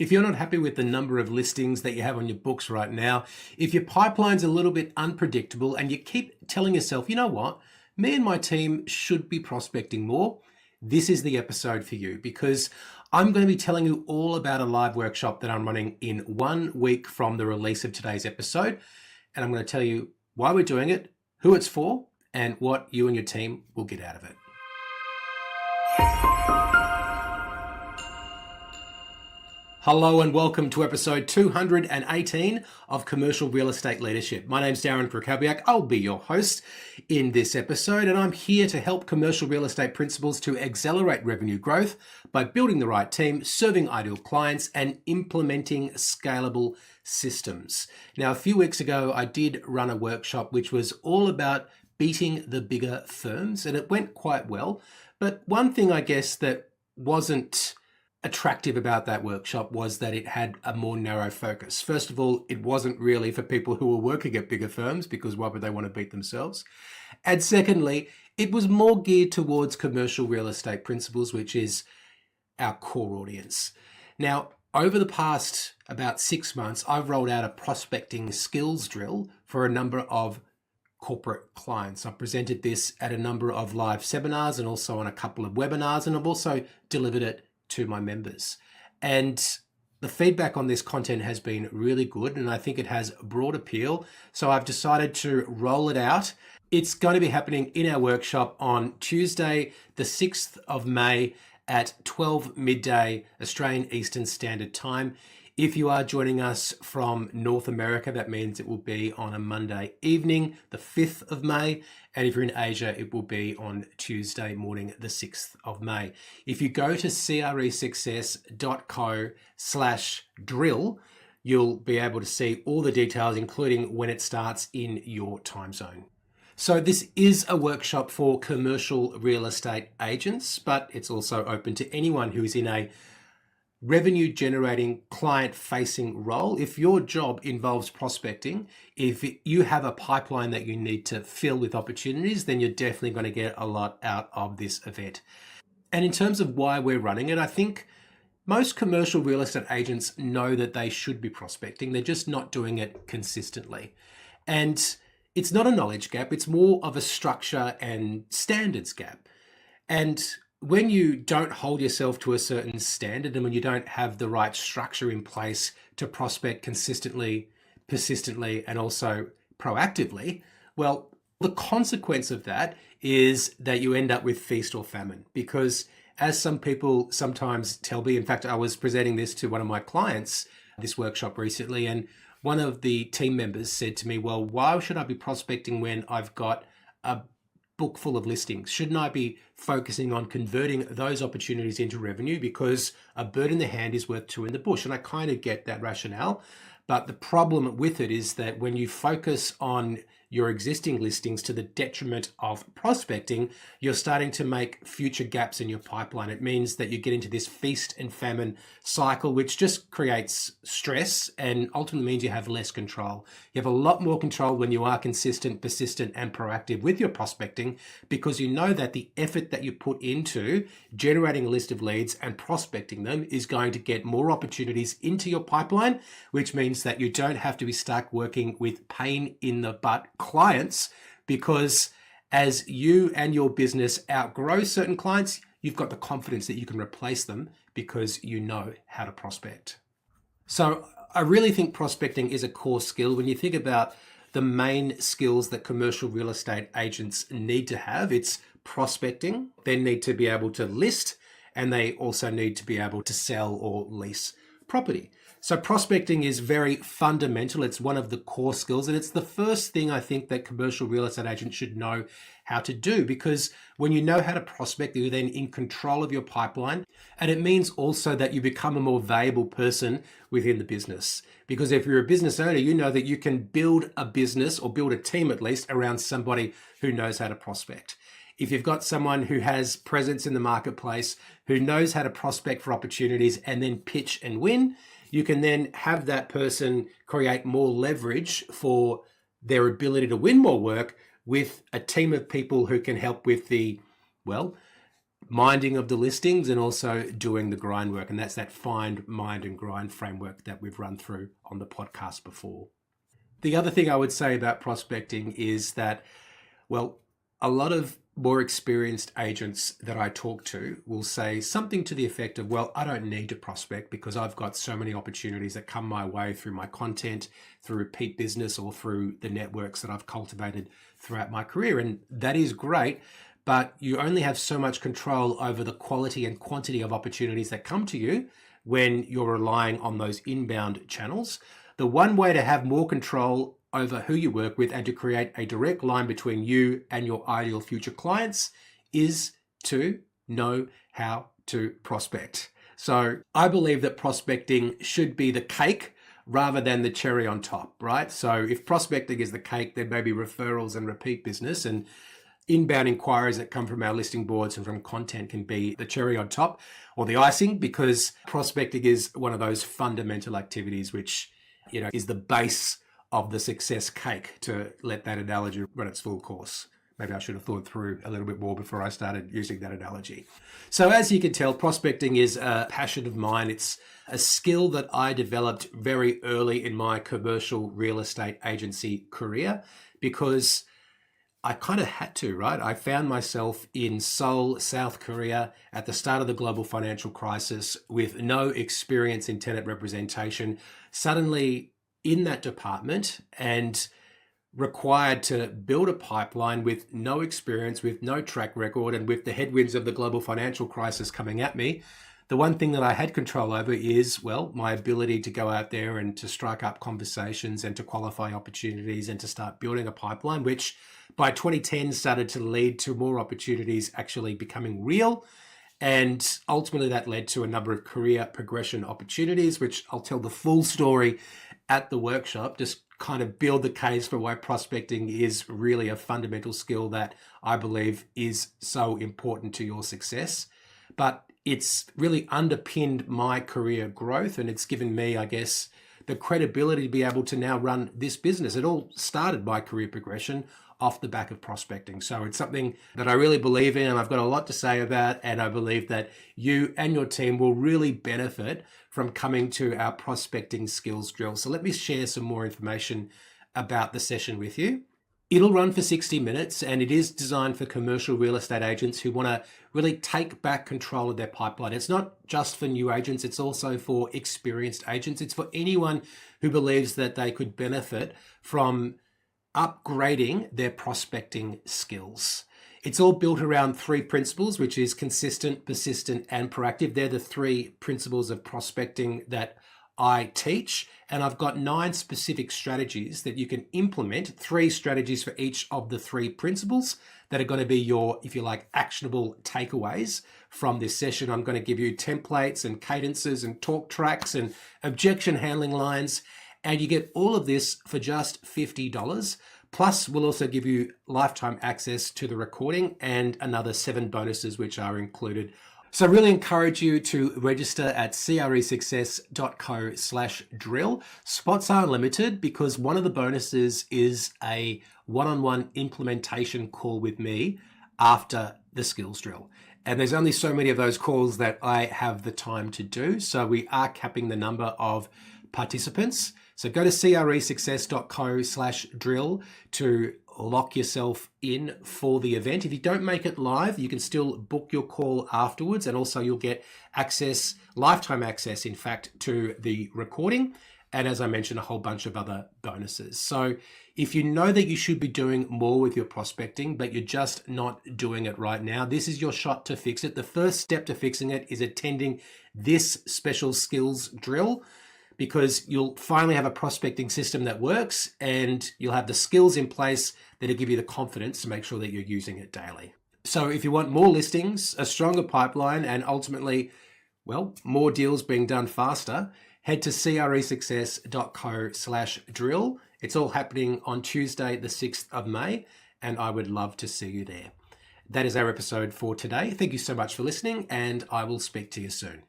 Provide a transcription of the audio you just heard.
If you're not happy with the number of listings that you have on your books right now, if your pipeline's a little bit unpredictable and you keep telling yourself, you know what, me and my team should be prospecting more, this is the episode for you, because I'm going to be telling you all about a live workshop that I'm running in 1 week from the release of today's episode. And I'm going to tell you why we're doing it, who it's for, and what you and your team will get out of it. Hello and welcome to episode 218 of Commercial Real Estate Leadership. My name's Darren Krakowiak. I'll be your host in this episode, and I'm here to help commercial real estate principals to accelerate revenue growth by building the right team, serving ideal clients, and implementing scalable systems. Now, a few weeks ago, I did run a workshop which was all about beating the bigger firms, and it went quite well. But one thing I guess that wasn't attractive about that workshop was that it had a more narrow focus. First of all, it wasn't really for people who were working at bigger firms, because why would they want to beat themselves? And secondly, it was more geared towards commercial real estate principals, which is our core audience. Now, over the past about 6 months, I've rolled out a prospecting skills drill for a number of corporate clients. I've presented this at a number of live seminars and also on a couple of webinars, and I've also delivered it to my members. And the feedback on this content has been really good, and I think it has broad appeal. So I've decided to roll it out. It's going to be happening in our workshop on Tuesday, the 6th of May at 12 midday Australian Eastern Standard Time. If you are joining us from North America, that means it will be on a Monday evening, the 5th of May. And if you're in Asia, it will be on Tuesday morning, the 6th of May. If you go to cresuccess.co/drill, you'll be able to see all the details, including when it starts in your time zone. So this is a workshop for commercial real estate agents, but it's also open to anyone who's in a revenue generating client facing role. If your job involves prospecting, if you have a pipeline that you need to fill with opportunities, then you're definitely going to get a lot out of this event. And in terms of why we're running it, I think most commercial real estate agents know that they should be prospecting. They're just not doing it consistently. And it's not a knowledge gap, it's more of a structure and standards gap. And when you don't hold yourself to a certain standard, and when you don't have the right structure in place to prospect consistently, persistently, and also proactively, well, the consequence of that is that you end up with feast or famine. Because as some people sometimes tell me, in fact, I was presenting this to one of my clients, this workshop recently, and one of the team members said to me, well, why should I be prospecting when I've got a book full of listings? Shouldn't I be focusing on converting those opportunities into revenue, because a bird in the hand is worth two in the bush? And I kind of get that rationale, but the problem with it is that when you focus on your existing listings to the detriment of prospecting, you're starting to make future gaps in your pipeline. It means that you get into this feast and famine cycle, which just creates stress and ultimately means you have less control. You have a lot more control when you are consistent, persistent, and proactive with your prospecting, because you know that the effort that you put into generating a list of leads and prospecting them is going to get more opportunities into your pipeline, which means that you don't have to be stuck working with pain in the butt clients, because as you and your business outgrow certain clients, you've got the confidence that you can replace them because you know how to prospect. So I really think prospecting is a core skill. When you think about the main skills that commercial real estate agents need to have, it's prospecting. They need to be able to list, and they also need to be able to sell or lease property. So prospecting is very fundamental. It's one of the core skills, and it's the first thing I think that commercial real estate agents should know how to do, because when you know how to prospect, you're then in control of your pipeline. And it means also that you become a more valuable person within the business. Because if you're a business owner, you know that you can build a business, or build a team at least, around somebody who knows how to prospect. If you've got someone who has presence in the marketplace, who knows how to prospect for opportunities and then pitch and win, you can then have that person create more leverage for their ability to win more work with a team of people who can help with the, well, minding of the listings and also doing the grind work. And that's that find, mind, and grind framework that we've run through on the podcast before. The other thing I would say about prospecting is that, well, a lot of more experienced agents that I talk to will say something to the effect of, well, I don't need to prospect because I've got so many opportunities that come my way through my content, through repeat business, or through the networks that I've cultivated throughout my career. And that is great, but you only have so much control over the quality and quantity of opportunities that come to you when you're relying on those inbound channels. The one way to have more control over who you work with and to create a direct line between you and your ideal future clients is to know how to prospect. So I believe that prospecting should be the cake rather than the cherry on top, right? So if prospecting is the cake, then maybe referrals and repeat business and inbound inquiries that come from our listing boards and from content can be the cherry on top or the icing, because prospecting is one of those fundamental activities which, is the base of the success cake, to let that analogy run its full course. Maybe I should have thought through a little bit more before I started using that analogy. So as you can tell, prospecting is a passion of mine. It's a skill that I developed very early in my commercial real estate agency career because I kind of had to, right? I found myself in Seoul, South Korea at the start of the global financial crisis with no experience in tenant representation, suddenly in that department and required to build a pipeline with no experience, with no track record, and with the headwinds of the global financial crisis coming at me. The one thing that I had control over is, well, my ability to go out there and to strike up conversations and to qualify opportunities and to start building a pipeline, which by 2010 started to lead to more opportunities actually becoming real. And ultimately that led to a number of career progression opportunities, which I'll tell the full story at the workshop, just kind of build the case for why prospecting is really a fundamental skill that I believe is so important to your success. But it's really underpinned my career growth, and it's given me, I guess, the credibility to be able to now run this business. It all started my career progression off the back of prospecting. So it's something that I really believe in and I've got a lot to say about, and I believe that you and your team will really benefit from coming to our prospecting skills drill. So let me share some more information about the session with you. It'll run for 60 minutes and it is designed for commercial real estate agents who want to really take back control of their pipeline. It's not just for new agents, it's also for experienced agents. It's for anyone who believes that they could benefit from upgrading their prospecting skills. It's all built around three principles, which is consistent, persistent, and proactive. They're the three principles of prospecting that I teach, and I've got 9 specific strategies that you can implement, 3 strategies for each of the 3 principles that are going to be your, if you like, actionable takeaways from this session. I'm going to give you templates and cadences and talk tracks and objection handling lines, and you get all of this for just $50. Plus, we'll also give you lifetime access to the recording and another 7 bonuses which are included. So I really encourage you to register at cresuccess.co/drill. Spots are limited because one of the bonuses is a one-on-one implementation call with me after the skills drill. And there's only so many of those calls that I have the time to do. So we are capping the number of participants. So go to cresuccess.co/drill to lock yourself in for the event. If you don't make it live, you can still book your call afterwards, and also you'll get access, lifetime access, in fact, to the recording. And as I mentioned, a whole bunch of other bonuses. So if you know that you should be doing more with your prospecting, but you're just not doing it right now, this is your shot to fix it. The first step to fixing it is attending this special skills drill, because you'll finally have a prospecting system that works and you'll have the skills in place that'll give you the confidence to make sure that you're using it daily. So if you want more listings, a stronger pipeline, and ultimately, well, more deals being done faster, head to cresuccess.co/drill. It's all happening on Tuesday, the 6th of May, and I would love to see you there. That is our episode for today. Thank you so much for listening, and I will speak to you soon.